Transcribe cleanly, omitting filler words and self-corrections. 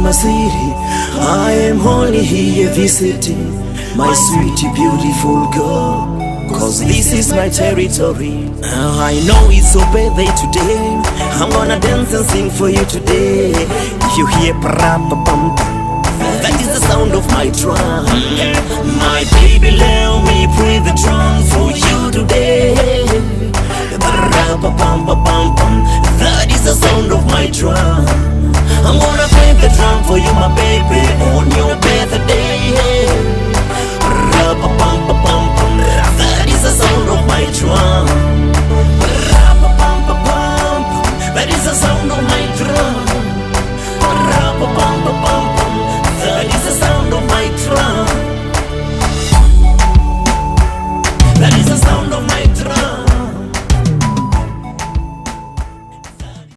my city. I am only here visiting my sweet, beautiful girl, cause this is my territory. I know it's your birthday today. I'm gonna dance and sing for you today. You hear pra-pa-pam-pam, that is the sound of my drum. My baby, let me play the drum for you today. Pra-pa-pam-pam-pam, that is the sound of my drum. I'm gonna play the drum for you, my baby.